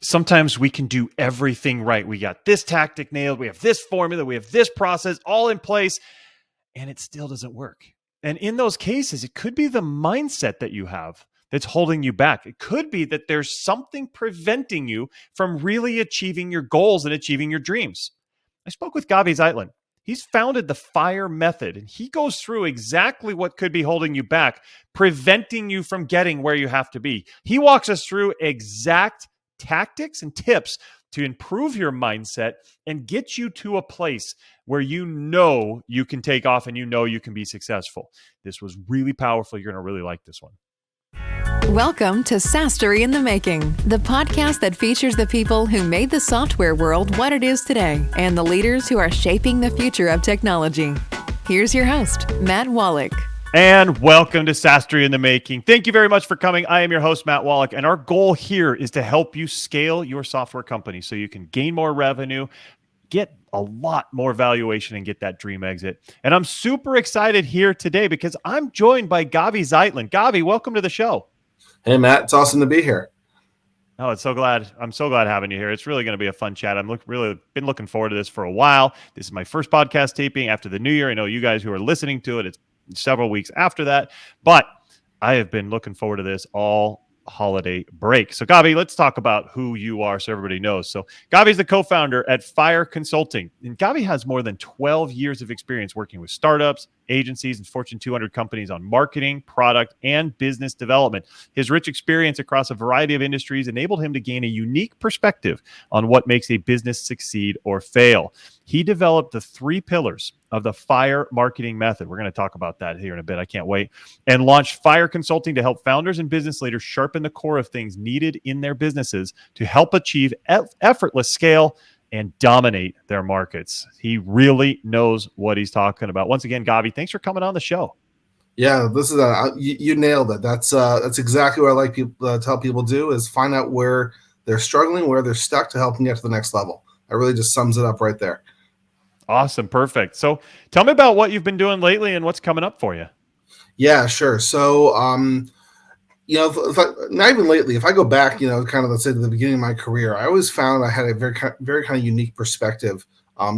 sometimes we can do everything right. We got this tactic nailed. We have this formula. We have this process all in place, and it still doesn't work. And in those cases, it could be the mindset that you have that's holding you back. It could be that there's something preventing you from really achieving your goals and achieving your dreams. I spoke with Gavi Zeitlin. He's founded the F.I.R.E method, and he goes through exactly what could be holding you back, preventing you from getting where you have to be. He walks us through exact tactics and tips to improve your mindset and get you to a place where you know you can take off and you know you can be successful. This was really powerful. You're going to really like this one. Welcome to SaaS-Story in the Making, the podcast that features the people who made the software world what it is today and the leaders who are shaping the future of technology. Here's your host, Matt Wolach. And welcome to SaaS-Story in the Making. Thank you very much for coming. I am your host, Matt Wolach, and our goal here is to help you scale your software company so you can gain more revenue, get a lot more valuation, and get that dream exit. And I'm super excited here today because I'm joined by Gavi Zeitlin. Gavi, welcome to the show. Hey, Matt. It's awesome to be here. Oh, it's so glad. I'm so glad having you here. It's really going to be a fun chat. Really been looking forward to this for a while. This is my first podcast taping after the new year. I know you guys who are listening to it, it's several weeks after that, but I have been looking forward to this all holiday break. So Gavi, let's talk about who you are so everybody knows. So Gavi is the co-founder at F.I.R.E Consulting, and Gavi has more than 12 years of experience working with startups, agencies, and Fortune 200 companies on marketing, product, and business development. His rich experience across a variety of industries enabled him to gain a unique perspective on what makes a business succeed or fail. He developed the 3 pillars of the F.I.R.E marketing method. We're going to talk about that here in a bit. I can't wait. And launched F.I.R.E Consulting to help founders and business leaders sharpen the core of things needed in their businesses to help achieve effortless scale and dominate their markets. He really knows what he's talking about. Once again, Gavi, thanks for coming on the show. Yeah, this is you nailed it. That's exactly what I like people tell people do is find out where they're struggling, where they're stuck to help them get to the next level. That really just sums it up right there. Awesome. Perfect. So tell me about what you've been doing lately and what's coming up for you. Yeah, sure. So, not even lately, if I go back, kind of, let's say to the beginning of my career, I always found I had a very kind of unique perspective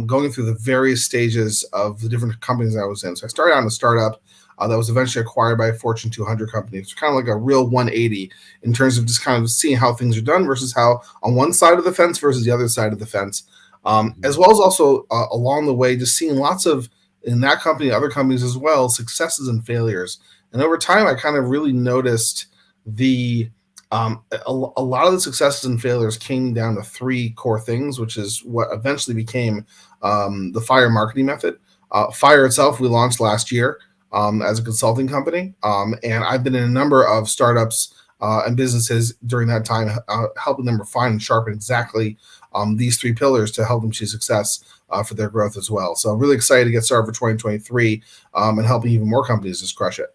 going through the various stages of the different companies I was in. So I started out in a startup that was eventually acquired by a Fortune 200 company. It's kind of like a real 180 in terms of just kind of seeing how things are done versus how on one side of the fence versus the other side of the fence. As well as also along the way, just seeing lots of, in that company, other companies as well, successes and failures. And over time, I kind of really noticed a lot of the successes and failures came down to 3 core things, which is what eventually became the F.I.R.E marketing method. F.I.R.E itself, we launched last year as a consulting company. And I've been in a number of startups and businesses during that time, helping them refine and sharpen exactly these 3 pillars to help them achieve success for their growth as well. So I'm really excited to get started for 2023 and helping even more companies just crush it.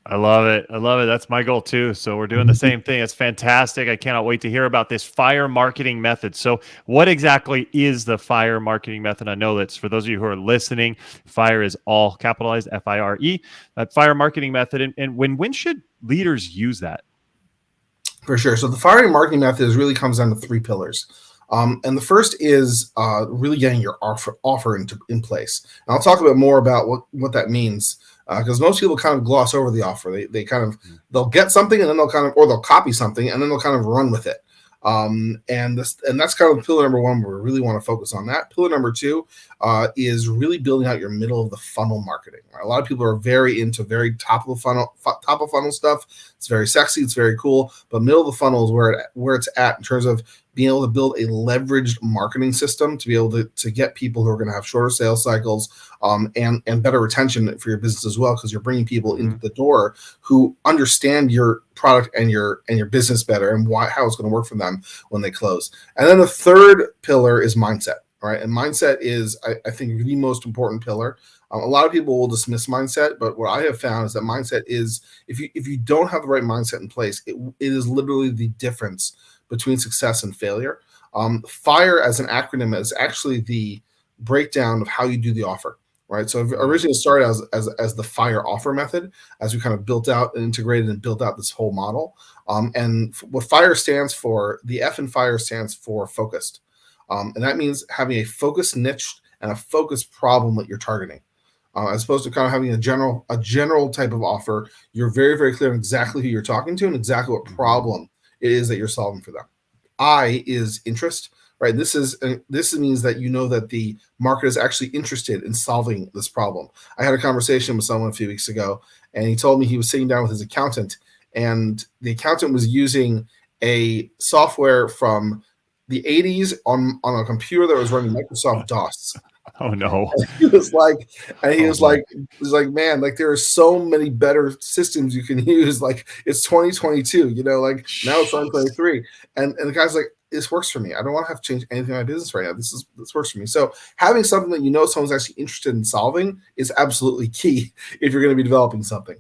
I love it. That's my goal too. So we're doing the same thing. It's fantastic. I cannot wait to hear about this F.I.R.E marketing method. So what exactly is the F.I.R.E marketing method? I know that's for those of you who are listening, F.I.R.E is all capitalized, F-I-R-E, that F.I.R.E marketing method. And when should leaders use that? For sure. So the F.I.R.E marketing method really comes down to 3 pillars. And the first is really getting your offer in place. And I'll talk a bit more about what that means because most people kind of gloss over the offer. They'll get something and then they'll copy something and then they'll kind of run with it. And that's kind of pillar number 1 where we really want to focus on that. Pillar number 2 is really building out your middle of the funnel marketing. A lot of people are very into very top of funnel stuff. It's very sexy, it's very cool, but middle of the funnel is where it's at in terms of being able to build a leveraged marketing system to be able to get people who are going to have shorter sales cycles and better retention for your business as well, because you're bringing people into the door who understand your product and your business better and how it's going to work for them when they close. And then the third pillar is mindset. All right, and mindset is, I think, the most important pillar. A lot of people will dismiss mindset, but what I have found is that mindset is, if you don't have the right mindset in place, it is literally the difference between success and failure. F.I.R.E as an acronym is actually the breakdown of how you do the offer. right? So originally it started as the F.I.R.E offer method, as we kind of built out and integrated and built out this whole model. And what F.I.R.E stands for, the F in F.I.R.E stands for focused. And that means having a focused niche and a focused problem that you're targeting. As opposed to kind of having a general type of offer, you're very, very clear on exactly who you're talking to and exactly what problem it is that you're solving for them. I is interest, right? This means that you know that the market is actually interested in solving this problem. I had a conversation with someone a few weeks ago, and he told me he was sitting down with his accountant, and the accountant was using a software from the 80s on a computer that was running Microsoft DOS. Oh no! He was like, man, like there are so many better systems you can use. Like it's 2022, like now it's 2023, and the guy's like, this works for me. I don't want to have to change anything in my business right now. This works for me. So having something that someone's actually interested in solving is absolutely key if you're going to be developing something.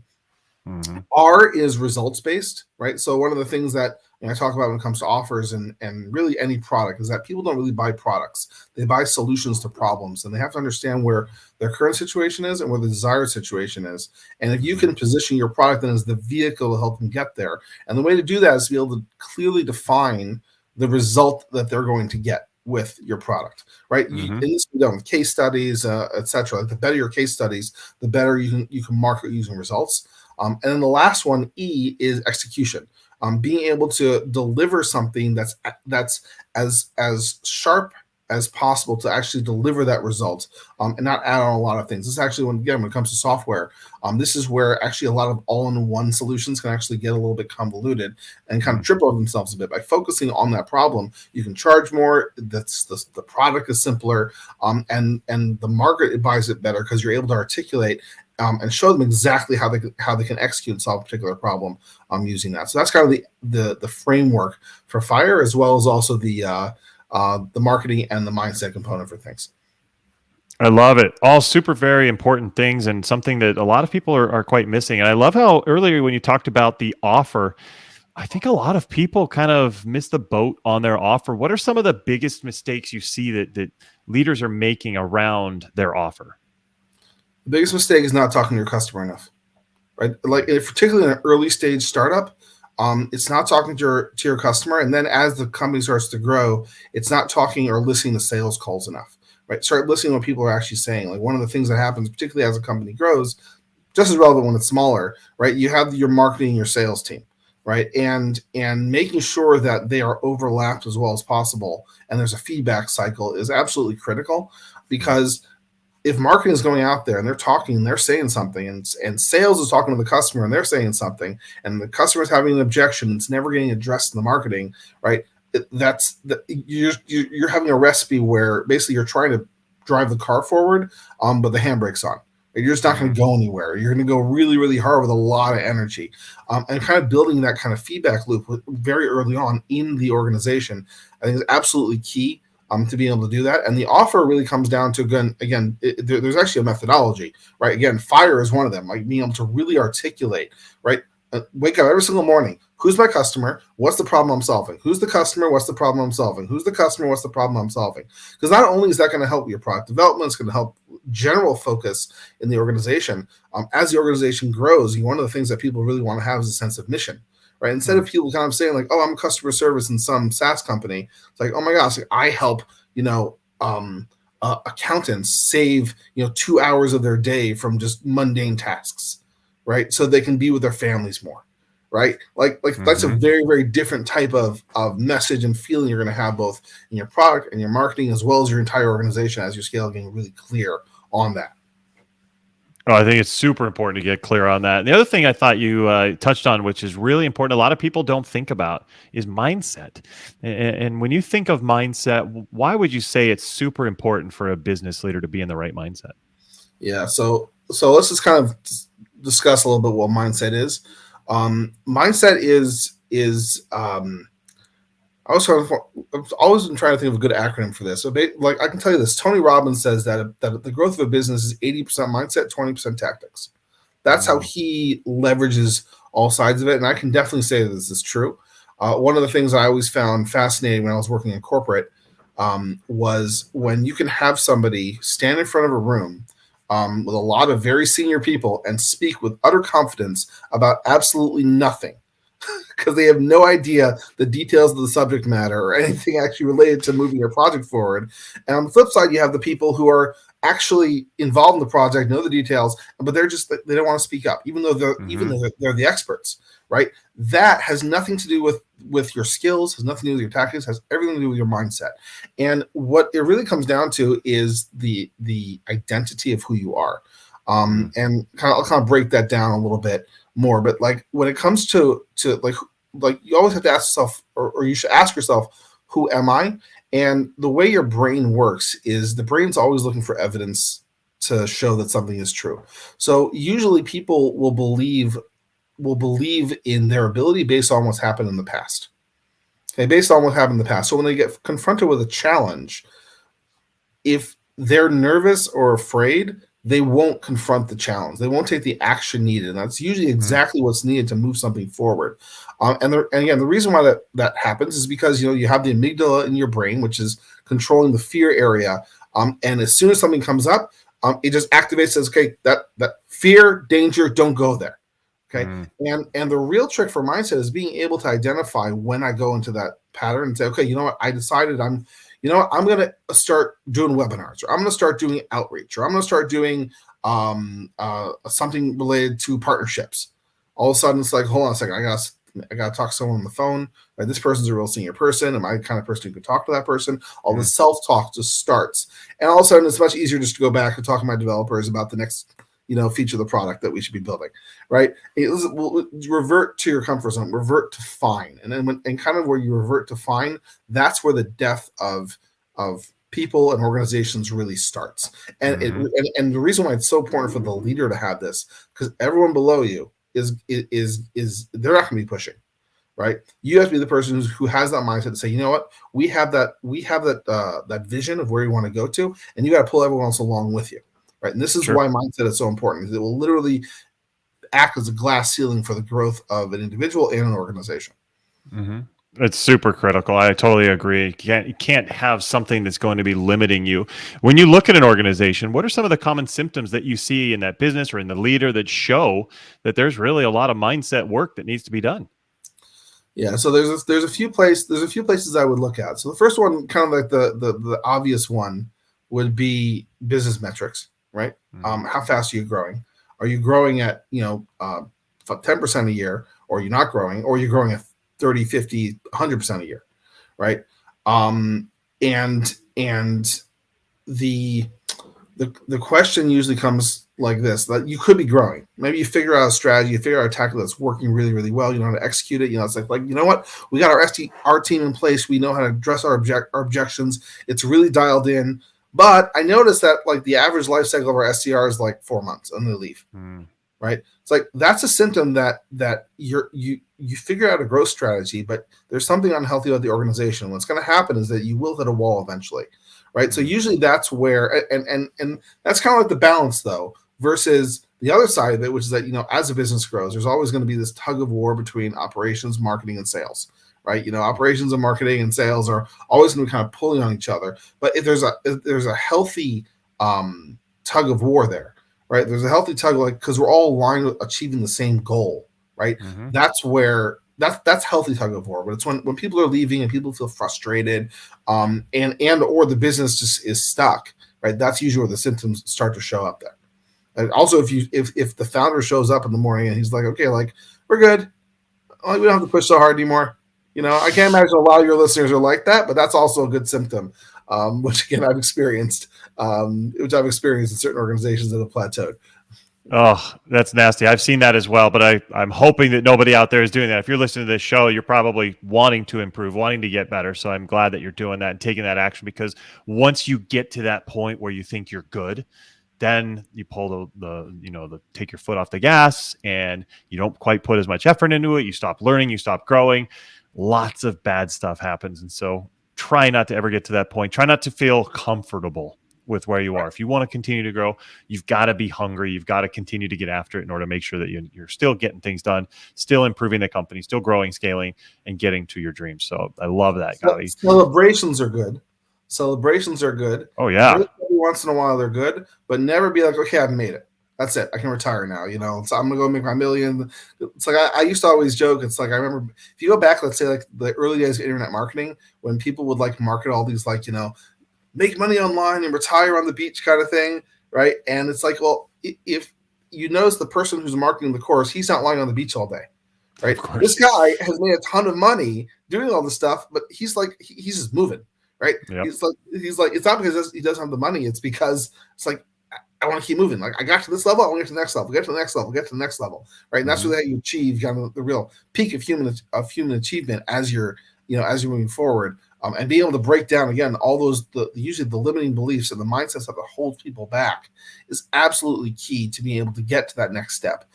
Mm-hmm. R is results based, right? So one of the things that I talk about when it comes to offers and really any product is that people don't really buy products. They buy solutions to problems, and they have to understand where their current situation is and where the desired situation is. And if you can position your product then as the vehicle to help them get there, and the way to do that is to be able to clearly define the result that they're going to get with your product, right? Mm-hmm. And this can be done with case studies, etc. Like the better your case studies, the better you can market using results. And then the last one, E, is execution. Being able to deliver something that's as sharp as possible to actually deliver that result, and not add on a lot of things. This is actually when it comes to software, this is where actually a lot of all-in-one solutions can actually get a little bit convoluted and kind of trip over themselves a bit. By focusing on that problem, you can charge more. The product is simpler, and the market buys it better because you're able to articulate and show them exactly how they can execute and solve a particular problem using that. So that's kind of the framework for F.I.R.E, as well as also the marketing and the mindset component for things. I love it. All super, very important things, and something that a lot of people are quite missing. And I love how earlier when you talked about the offer, I think a lot of people kind of miss the boat on their offer. What are some of the biggest mistakes you see that leaders are making around their offer? The biggest mistake is not talking to your customer enough, right? Like particularly in an early stage startup, it's not talking to your customer. And then as the company starts to grow, it's not talking or listening to sales calls enough, right? Start listening to what people are actually saying. Like one of the things that happens, particularly as a company grows, just as relevant when it's smaller, right? You have your marketing and your sales team, right? And making sure that they are overlapped as well as possible, and there's a feedback cycle, is absolutely critical, because if marketing is going out there and they're talking and they're saying something, and sales is talking to the customer and they're saying something, and the customer is having an objection, it's never getting addressed in the marketing, right? You're having a recipe where basically you're trying to drive the car forward, but the handbrake's on. You're just not going to go anywhere. You're going to go really, really hard with a lot of energy, and kind of building that kind of feedback loop very early on in the organization, I think is absolutely key. To be able to do that. And the offer really comes down to, again, there's actually a methodology, right? Again, F.I.R.E is one of them, like being able to really articulate, right? Wake up every single morning. Who's my customer? What's the problem I'm solving? Who's the customer? What's the problem I'm solving? Who's the customer? What's the problem I'm solving? Because not only is that going to help your product development, it's going to help general focus in the organization. As the organization grows, one of the things that people really want to have is a sense of mission. Right. Instead of people kind of saying like, oh, I'm a customer service in some SaaS company. It's like, oh my gosh, I help, accountants save, 2 hours of their day from just mundane tasks. Right. So they can be with their families more. Right. Like that's a very, very different type of message and feeling you're going to have both in your product and your marketing, as well as your entire organization as your scale getting really clear on that. Oh, I think it's super important to get clear on that. And the other thing I thought you touched on, which is really important, a lot of people don't think about, is mindset. And when you think of mindset, why would you say it's super important for a business leader to be in the right mindset? Yeah, so let's just kind of discuss a little bit what mindset is. Mindset is I was always been trying to think of a good acronym for this. So, like I can tell you this: Tony Robbins says that the growth of a business is 80% mindset, 20% tactics. That's how he leverages all sides of it, and I can definitely say that this is true. One of the things I always found fascinating when I was working in corporate was when you can have somebody stand in front of a room with a lot of very senior people and speak with utter confidence about absolutely nothing because they have no idea the details of the subject matter or anything actually related to moving your project forward. And on the flip side, you have the people who are actually involved in the project, know the details, but they don't want to speak up, even though they're the experts, right? That has nothing to do with your skills, has nothing to do with your tactics, has everything to do with your mindset. And what it really comes down to is the identity of who you are. And I'll kind of break that down a little bit more. But like when it comes to like you always have to ask yourself, or you should ask yourself, who am I? And the way your brain works is the brain's always looking for evidence to show that something is true. So usually people will believe in their ability based on what's happened in the past. Okay, based on what happened in the past. So when they get confronted with a challenge, if they're nervous or afraid, they won't confront the challenge. They won't take the action needed. And that's usually exactly what's needed to move something forward. And again, the reason why that happens is because you have the amygdala in your brain, which is controlling the fear area. And as soon as something comes up, it just activates, says, okay, that fear, danger, don't go there. Okay. And the real trick for mindset is being able to identify when I go into that pattern and say, okay, you know what, I decided I'm going to start doing webinars, or I'm going to start doing outreach, or I'm going to start doing something related to partnerships. All of a sudden, it's like, hold on a second, I got to talk to someone on the phone. Right? This person's a real senior person. Am I the kind of person who could talk to that person? All the self-talk just starts. And all of a sudden, it's much easier just to go back and talk to my developers about the next feature of the product that we should be building, right? We'll revert to your comfort zone, revert to fine. And then and kind of where you revert to fine, that's where the death of people and organizations really starts. And and the reason why it's so important for the leader to have this, because everyone below you is they're not going to be pushing, right? You have to be the person who has that mindset to say, you know what, we have that vision of where you want to go to, and you got to pull everyone else along with you. Right. And this is why mindset is so important, because it will literally act as a glass ceiling for the growth of an individual and an organization. It's super critical. I totally agree. You can't have something that's going to be limiting you. When you look at an organization, what are some of the common symptoms that you see in that business or in the leader that show that there's really a lot of mindset work that needs to be done? Yeah, so there's a few places I would look at. So the first one, kind of like the obvious one, would be business metrics. Right? How fast are you growing? Are you growing at 10% a year, or you're not growing, or you're growing at 30, 50, 100% a year, right? And the question usually comes like this: that you could be growing. Maybe you figure out a strategy, you figure out a tactic that's working really, really well. You know how to execute it. It's like you know what? We got our team in place. We know how to address our objections. It's really dialed in. But I noticed that like the average life cycle of our SDR is like 4 months and they leave, right? It's like that's a symptom that you figure out a growth strategy, but there's something unhealthy about the organization. What's going to happen is that you will hit a wall eventually, right? So usually that's where, and that's kind of like the balance though, versus the other side of it, which is that as a business grows, there's always going to be this tug of war between operations, marketing, and sales. Right, operations and marketing and sales are always going to be kind of pulling on each other. But if there's a healthy tug of war there, right? There's a healthy tug, because we're all aligned with achieving the same goal, right? That's where that's healthy tug of war. But it's when people are leaving and people feel frustrated, and or the business just is stuck, right? That's usually where the symptoms start to show up there. And also, if the founder shows up in the morning and he's like, okay, like we're good, we don't have to push so hard anymore. I can't imagine a lot of your listeners are like that, but that's also a good symptom, which again I've experienced in certain organizations that have plateaued. Oh, that's nasty. I've seen that as well, but I'm hoping that nobody out there is doing that. If you're listening to this show, you're probably wanting to improve, wanting to get better. So I'm glad that you're doing that and taking that action, because once you get to that point where you think you're good, then you pull the take your foot off the gas and you don't quite put as much effort into it. You stop learning, you stop growing. Lots of bad stuff happens. And so try not to ever get to that point. Try not to feel comfortable with where you are. If you want to continue to grow, you've got to be hungry. You've got to continue to get after it in order to make sure that you're still getting things done, still improving the company, still growing, scaling, and getting to your dreams. So I love that, Gavi. Celebrations are good. Oh, yeah. every once in a while they're good, but never be like, okay, I've made it. That's it. I can retire now. So I'm gonna go make my million. It's like I used to always joke. It's like I remember if you go back, let's say like the early days of internet marketing, when people would like market all these like make money online and retire on the beach kind of thing, right? And it's like, well, if you notice the person who's marketing the course, he's not lying on the beach all day, right? This guy has made a ton of money doing all this stuff, but he's just moving, right? Yep. He's like, it's not because he doesn't have the money. It's because it's like, I want to keep moving. Like I got to this level, I want to get to the next level, get to the next level, get to the next level, right? And that's really how you achieve kind of the real peak of human achievement as you're moving forward. And being able to break down again all those usually the limiting beliefs and the mindsets that hold people back is absolutely key to being able to get to that next step.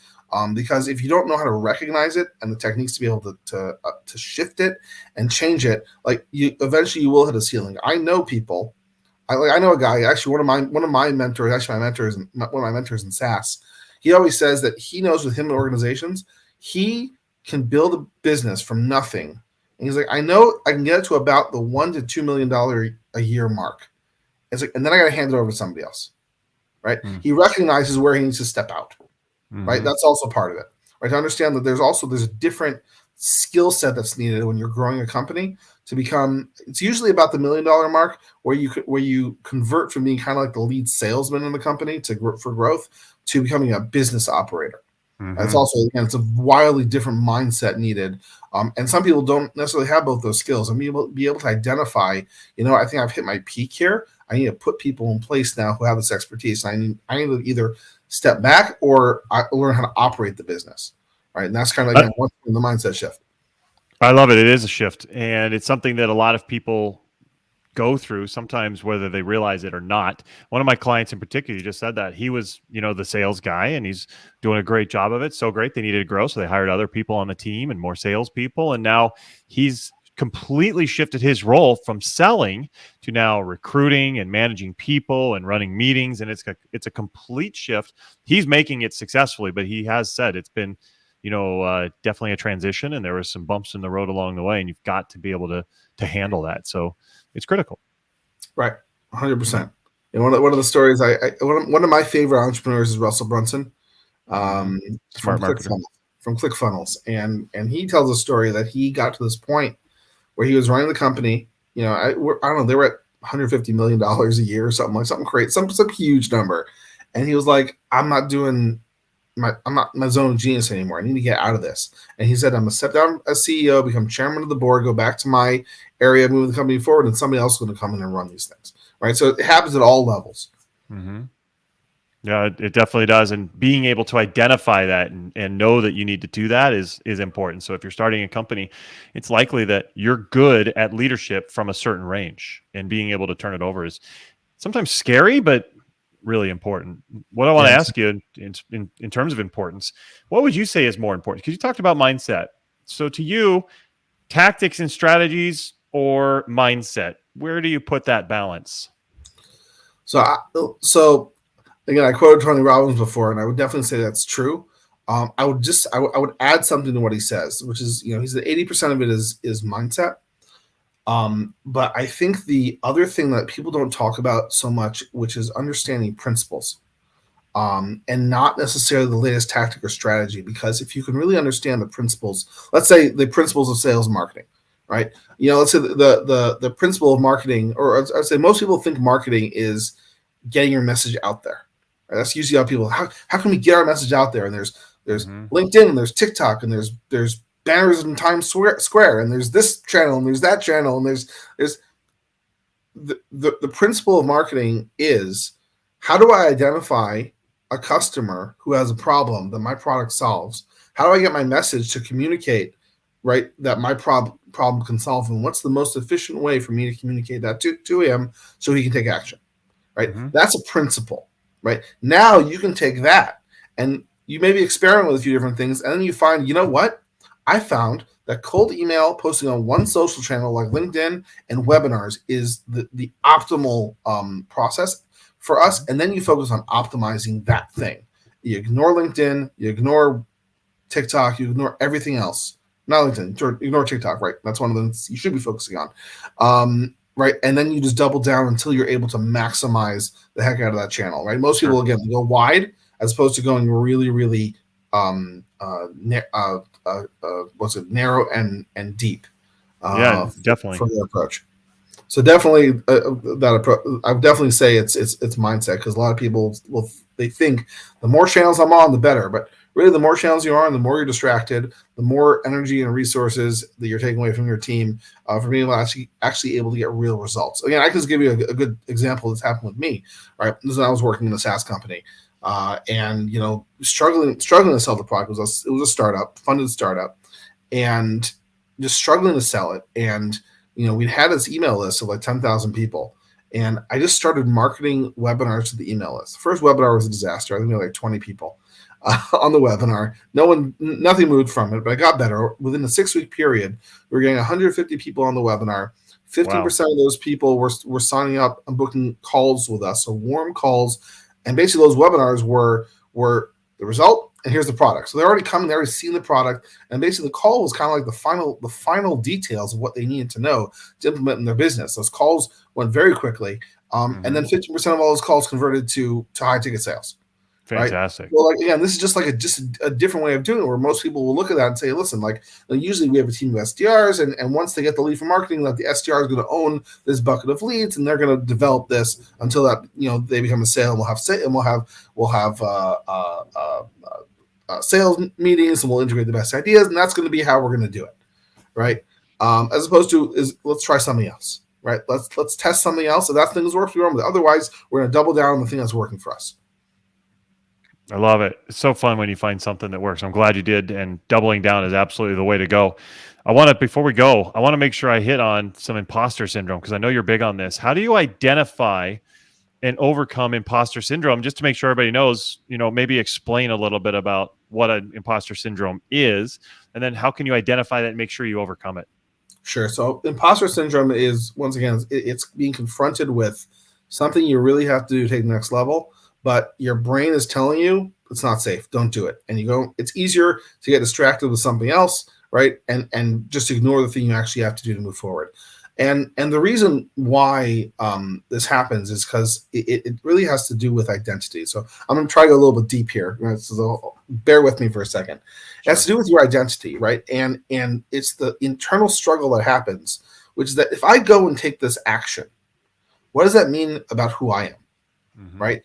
Because if you don't know how to recognize it and the techniques to be able to shift it and change it, like you eventually will hit a ceiling. I know people. I know a guy, actually one of my mentors, one of my mentors in SaaS. He always says that he knows with him in organizations, he can build a business from nothing. And he's like, I know I can get it to about the $1 to $2 million a year mark. It's like, and then I got to hand it over to somebody else, right? He recognizes where he needs to step out, right? That's also part of it, right? To understand that there's a different skill set that's needed when you're growing a company to become. It's usually about the $1 million mark where you convert from being kind of like the lead salesman in the company for growth to becoming a business operator. It's also, again, it's a wildly different mindset needed. And some people don't necessarily have both those skills. And be able to identify, I think I've hit my peak here. I need to put people in place now who have this expertise. I need to either step back or learn how to operate the business, right? And that's kind of, again, what's in the mindset shift. I love it. It is a shift. And it's something that a lot of people go through sometimes, whether they realize it or not. One of my clients in particular, you just said that he was, the sales guy, and he's doing a great job of it. So great. They needed to grow. So they hired other people on the team and more salespeople. And now he's completely shifted his role from selling to now recruiting and managing people and running meetings. And it's a complete shift. He's making it successfully, but he has said it's been, definitely a transition, and there were some bumps in the road along the way, and you've got to be able to handle that. So it's critical. Right. 100%. And one of the stories one of my favorite entrepreneurs is Russell Brunson, from ClickFunnels. And he tells a story that he got to this point where he was running the company, I don't know, they were at $150 million a year or something crazy, some huge number. And he was like, I'm not my zone of genius anymore. I need to get out of this. And he said, I'm gonna step down as CEO, become chairman of the board, go back to my area, move the company forward, and somebody else is going to come in and run these things. Right. So it happens at all levels. Yeah, it definitely does. And being able to identify that and know that you need to do that is important. So if you're starting a company, it's likely that you're good at leadership from a certain range, and being able to turn it over is sometimes scary, but really important. What I want to ask you in terms of importance, what would you say is more important? Because you talked about mindset. So to you, tactics and strategies or mindset, where do you put that balance? So again, I quoted Tony Robbins before, and I would definitely say that's true. I would add something to what he says, which is, he said 80% of it is mindset. But I think the other thing that people don't talk about so much, which is understanding principles, and not necessarily the latest tactic or strategy. Because if you can really understand the principles, let's say the principles of sales and marketing, right? Let's say the principle of marketing, or I'd say most people think marketing is getting your message out there. Right? That's usually how people, how can we get our message out there? And there's LinkedIn, and there's TikTok, and there's banners in Times Square, and there's this channel, and there's that channel, and there's the principle of marketing is, how do I identify a customer who has a problem that my product solves? How do I get my message to communicate, right, that my problem can solve, and what's the most efficient way for me to communicate that to him so he can take action, right? That's a principle, right? Now you can take that and you maybe experiment with a few different things, and then you find, what? I found that cold email, posting on one social channel like LinkedIn, and webinars is the optimal process for us. And then you focus on optimizing that thing. You ignore LinkedIn, you ignore TikTok, you ignore everything else. Not LinkedIn, ignore TikTok, right? That's one of the things you should be focusing on. right? And then you just double down until you're able to maximize the heck out of that channel, right? Most people, again, go wide as opposed to going really, really narrow and deep Yeah, definitely. for their approach. So definitely that approach. I would definitely say it's mindset, because a lot of people they think the more channels I'm on, the better. But really, the more channels you are on, the more you're distracted, the more energy and resources that you're taking away from your team for being able to actually able to get real results. Again, I can just give you a good example that's happened with me. Right, this is when I was working in a SaaS company, and struggling to sell the product. It was a startup, funded startup, and just struggling to sell it. And we'd had this email list of like 10,000 people. And I just started marketing webinars to the email list. The first webinar was a disaster. I think we had like 20 people on the webinar. Nothing moved from it, but I got better. Within a 6-week period, we were getting 150 people on the webinar. 15% of those people were signing up and booking calls with us, so warm calls. And basically those webinars were the result, and here's the product. So they're already coming, they're already seeing the product, and basically the call was kind of like the final details of what they needed to know to implement in their business. Those calls went very quickly, and then 15% of all those calls converted to high ticket sales. Fantastic. Right? Well, again, this is just like a different way of doing it, where most people will look at that and say, listen, usually we have a team of SDRs, and once they get the lead from marketing, the SDR is going to own this bucket of leads, and they're going to develop this until that they become a sale, and we'll have sales meetings, and we'll integrate the best ideas, and that's going to be how we're going to do it, right? As opposed to let's try something else, right? Let's test something else. If that thing works, we run with it. Otherwise, we're going to double down on the thing that's working for us. I love it. It's so fun when you find something that works. I'm glad you did, and doubling down is absolutely the way to go. Before we go, I want to make sure I hit on some imposter syndrome, because I know you're big on this. How do you identify and overcome imposter syndrome? Just to make sure everybody knows, maybe explain a little bit about what an imposter syndrome is, and then how can you identify that and make sure you overcome it? Sure. So imposter syndrome is, once again, it's being confronted with something you really have to do to take the next level, but your brain is telling you it's not safe. Don't do it. And it's easier to get distracted with something else, right? And just ignore the thing you actually have to do to move forward. And the reason why this happens is because it really has to do with identity. So I'm going to try to go a little bit deep here. So bear with me for a second. It has to do with your identity, right? And it's the internal struggle that happens, which is that if I go and take this action, what does that mean about who I am? Right?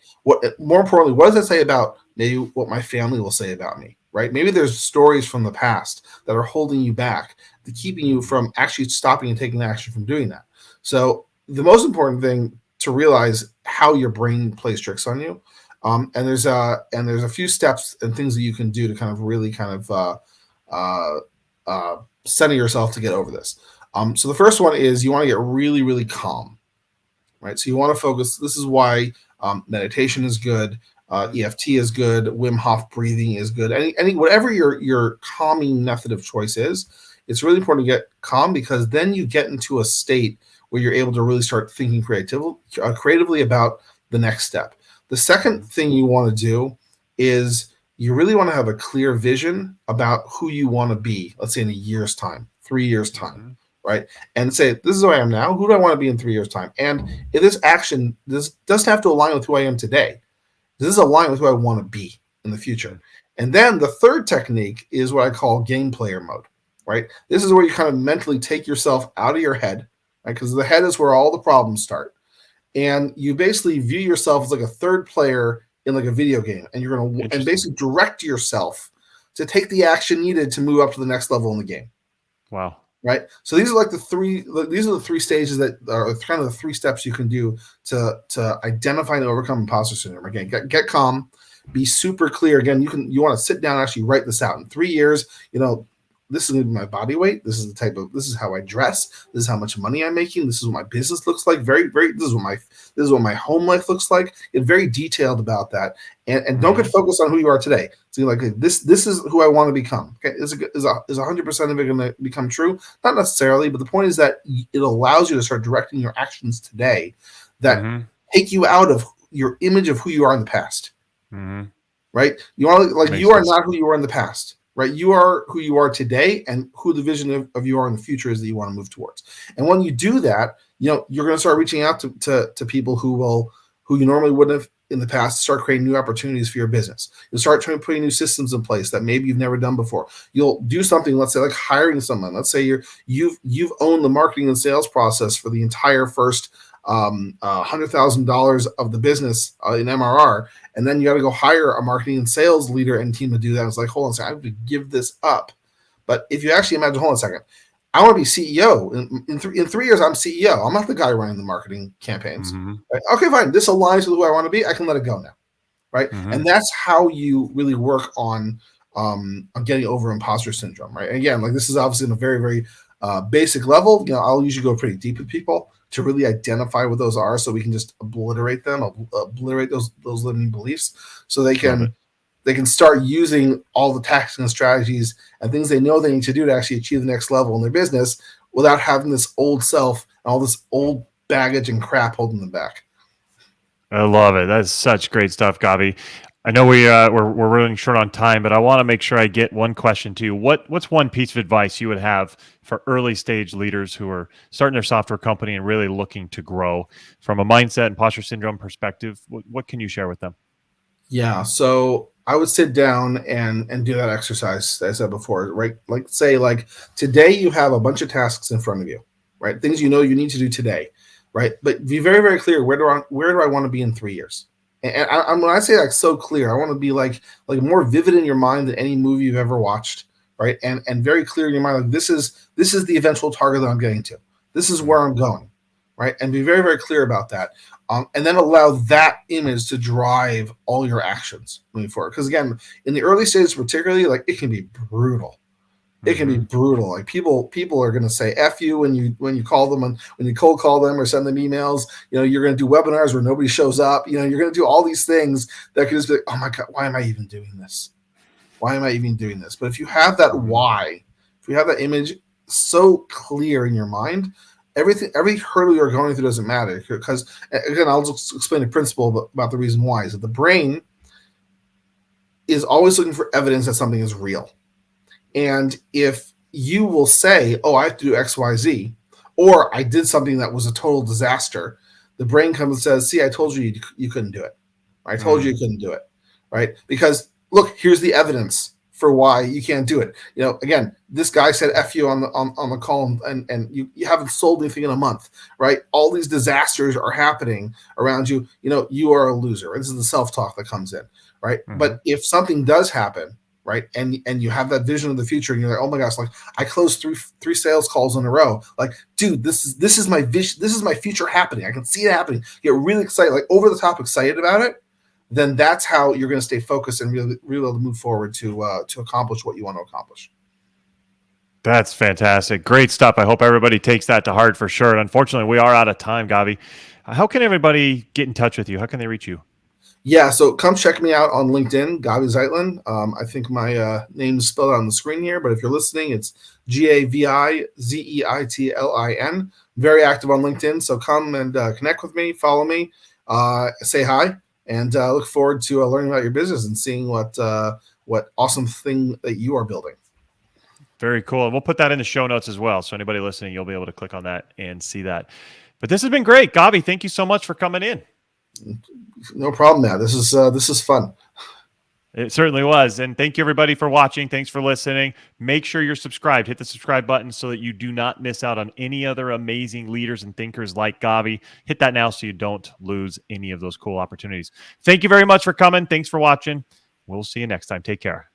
More importantly, what does that say about maybe what my family will say about me? Right? Maybe there's stories from the past that are holding you back, keeping you from actually stopping and taking action from doing that. So the most important thing to realize how your brain plays tricks on you, and there's a few steps and things that you can do to kind of really center yourself to get over this. So the first one is you want to get really, really calm, right? So you want to focus. This is why meditation is good. EFT is good. Wim Hof breathing is good. Any whatever your calming method of choice is, it's really important to get calm, because then you get into a state where you're able to really start thinking creatively about the next step. The second thing you want to do is you really want to have a clear vision about who you want to be, let's say in a year's time, 3 years' time, right? And say, this is who I am now. Who do I want to be in 3 years' time? And if this action, this doesn't have to align with who I am today. This is aligned with who I want to be in the future. And then the third technique is what I call game player mode, right? This is where you kind of mentally take yourself out of your head, right? Because the head is where all the problems start. And you basically view yourself as like a third player in like a video game. And you're going to basically direct yourself to take the action needed to move up to the next level in the game. Wow. Right. So these are like the three stages that are kind of the 3 steps you can do to identify and overcome imposter syndrome. Again, get calm, be super clear. Again, you want to sit down and actually write this out. In 3 years, this is going to be my body weight. This is how I dress. This is how much money I'm making. This is what my business looks like. This is what my home life looks like. Get very detailed about that, and don't get focused on who you are today. So you're like, this is who I want to become. Okay, is 100% of it going to become true? Not necessarily, but the point is that it allows you to start directing your actions today that take you out of your image of who you are in the past. Right? You are not who you were in the past. Right, you are who you are today, and who the vision of you are in the future is that you want to move towards. And when you do that, you're going to start reaching out to people who you normally wouldn't have in the past, start creating new opportunities for your business. You'll start putting new systems in place that maybe you've never done before. You'll do something, let's say, like hiring someone. Let's say you've owned the marketing and sales process for the entire first $100,000 of the business in MRR, and then you got to go hire a marketing and sales leader and team to do that. It's like, hold on a second, I have to give this up. But if you actually imagine, hold on a second, I want to be CEO. In 3 years, I'm CEO. I'm not the guy running the marketing campaigns. Mm-hmm. Right? Okay, fine. This aligns with who I want to be. I can let it go now, right? Mm-hmm. And that's how you really work on getting over imposter syndrome, right? And again, like this is obviously in a very, very basic level. I'll usually go pretty deep with people to really identify what those are, so we can just obliterate them, obliterate those limiting beliefs, so they can start using all the tactics and strategies and things they know they need to do to actually achieve the next level in their business without having this old self and all this old baggage and crap holding them back. I love it. That's such great stuff, Gavi. I know we're running short on time, but I want to make sure I get one question to you. What's one piece of advice you would have for early stage leaders who are starting their software company and really looking to grow from a mindset, imposter syndrome perspective? What can you share with them? Yeah, so I would sit down and do that exercise that I said before, right? Like say, like today you have a bunch of tasks in front of you, right? Things you need to do today, right? But be very, very clear. Where do I want to be in 3 years? And when I say like so clear, I want to be like more vivid in your mind than any movie you've ever watched, right? And very clear in your mind, like this is the eventual target that I'm getting to. This is where I'm going, right? And be very, very clear about that. And then allow that image to drive all your actions moving forward. Because again, in the early stages, particularly, like it can be brutal. It can be brutal. Like people are going to say "F you" when you call them, and when you cold call them or send them emails. You're going to do webinars where nobody shows up. You're going to do all these things that could just be like, oh my God, why am I even doing this? Why am I even doing this? But if you have that why, if you have that image so clear in your mind, every hurdle you're going through doesn't matter. Because again, I'll just explain the principle about the reason why is that the brain is always looking for evidence that something is real. And if you will say, oh, I have to do X, Y, Z, or I did something that was a total disaster, the brain comes and says, see, I told you you couldn't do it. I told you couldn't do it, right? Because look, here's the evidence for why you can't do it. Again, this guy said F you on the call, and you haven't sold anything in a month, right? All these disasters are happening around you. You are a loser. Right? This is the self-talk that comes in, right? But if something does happen, right, and you have that vision of the future, and you're like, oh my gosh, like I closed three sales calls in a row. Like, dude, this is my vision. This is my future happening. I can see it happening. Get really excited, like over the top excited about it. Then that's how you're going to stay focused and really able to move forward to accomplish what you want to accomplish. That's fantastic. Great stuff. I hope everybody takes that to heart for sure. And unfortunately, we are out of time, Gavi. How can everybody get in touch with you? How can they reach you? Yeah, so come check me out on LinkedIn, Gavi Zeitlin. I think my name is spelled out on the screen here, but if you're listening, it's GaviZeitlin. Very active on LinkedIn, so come and connect with me, follow me, say hi, and look forward to learning about your business and seeing what awesome thing that you are building. Very cool. And we'll put that in the show notes as well. So anybody listening, you'll be able to click on that and see that. But this has been great. Gavi, thank you so much for coming in. No problem, man. This is fun. It certainly was. And thank you, everybody, for watching. Thanks for listening. Make sure you're subscribed. Hit the subscribe button so that you do not miss out on any other amazing leaders and thinkers like Gavi. Hit that now so you don't lose any of those cool opportunities. Thank you very much for coming. Thanks for watching. We'll see you next time. Take care.